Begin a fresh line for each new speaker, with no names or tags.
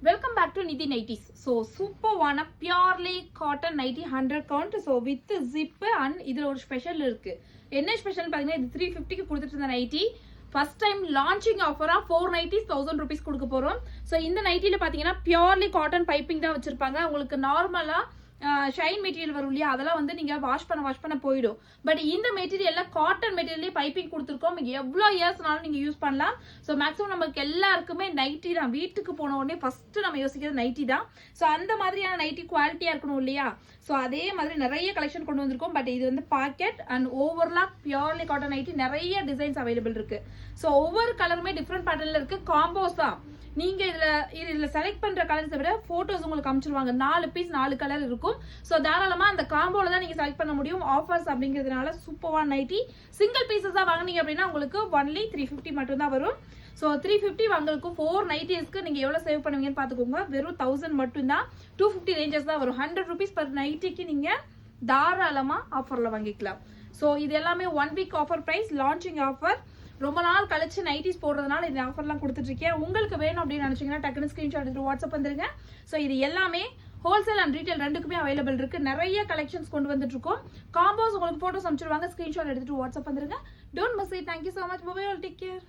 Welcome back to Nidhi Nighties. So super one purely cotton nighty 100 count. So with zip and இதுல ஒரு special இருக்கு. என்ன special பாத்தீங்கன்னா இது 350 க்கு கொடுத்துட்டு இருந்த nightie first time launching offer 4 nighties 1000 rupees கொடுக்க போறோம். So இந்த நைட்டில பாத்தீங்கன்னா purely cotton piping தான் வச்சிருப்பாங்க. உங்களுக்கு நார்மலா ஷைன் மெட்டீரியல் வரும் இல்லையா அதெல்லாம் வந்து நீங்க வாஷ் பண்ண போயிடும். பட் இந்த மெட்டீரியல்ல காட்டன் மெட்டீரியல்லே பைப்பிங் கொடுத்துருக்கோம். எவ்வளோ இயர்ஸ்னாலும் நீங்க யூஸ் பண்ணலாம். ஸோ மேக்ஸிமம் நமக்கு எல்லாருக்குமே நைட்டி தான். வீட்டுக்கு போன உடனே ஃபர்ஸ்ட் நம்ம யோசிக்கிறது நைட்டி தான். ஸோ அந்த மாதிரியான நைட்டி குவாலிட்டியா இருக்கணும் இல்லையா. ஸோ அதே மாதிரி நிறைய கலெக்ஷன் கொண்டு வந்திருக்கோம். பட் இது வந்து pocket and overlock purely cotton nighty நிறைய டிசைன்ஸ் அவைலபிள் இருக்கு. ஸோ ஒவ்வொரு கலருமே டிஃப்ரெண்ட் பேட்டர்ன்ல இருக்கு. காம்போஸ் தான். நீங்க இதுல செலக்ட் பண்ற கலர்ஸை விட போட்டோஸ் உங்களுக்கு அனுப்பிச்சிருவாங்க. 4 பீஸ் 4 கலர் இருக்கும். சோ தாராளமா அந்த காம்போல தான் நீங்க செலக்ட் பண்ண முடியும். ஆஃபர்ஸ் அப்படிங்கிறதுனால சூப்பரான நைட்டி சிங்கிள் பீசஸா வாங்குனீங்க அப்படின்னா உங்களுக்கு ஒன்லி 350 மட்டும் தான் வரும். ஸோ 350 வாங்குறதுக்கு 4 நைட்டிஸ்க்கு நீங்க எவ்வளவு சேவ் பண்ணுவீங்கன்னு பாத்துக்கோங்க. வெறும் 1000 மட்டும் தான். 250 ரேஞ்சஸ் தான் வரும். 100 rupees per நைட்டிக்கு நீங்க தாராளமா ஆஃபர்ல வாங்கிக்கலாம். ஸோ இது எல்லாமே 1 week offer price, launching offer. ரொம்ப நாள் கழிச்சு நைட்டிஸ் போடுறதுனால இந்த ஆஃபர்லாம் கொடுத்துட்டு இருக்கேன். உங்களுக்கு வேணும் அப்படின்னு நினைச்சீங்கன்னா டக்குனு ஸ்கிரீன்ஷாட் எடுத்து வாட்ஸ்அப் வந்துருங்க. ஸோ இது எல்லாமே ஹோல்சேல் அண்ட் ரீட்டைல் ரெண்டுக்குமே அவைலபிள் இருக்கு. நிறைய கலெக்ஷன்ஸ் கொண்டு வந்துட்டு இருக்கோம். காம்போஸ் உங்களுக்கு போட்டோஸ் அனுப்பிச்சிருவாங்க. ஸ்கிரீன்ஷாட் எடுத்துட்டு வாட்ஸ்அப் வந்துருங்க. Don't miss it. Thank you so much. Bye bye. All take care.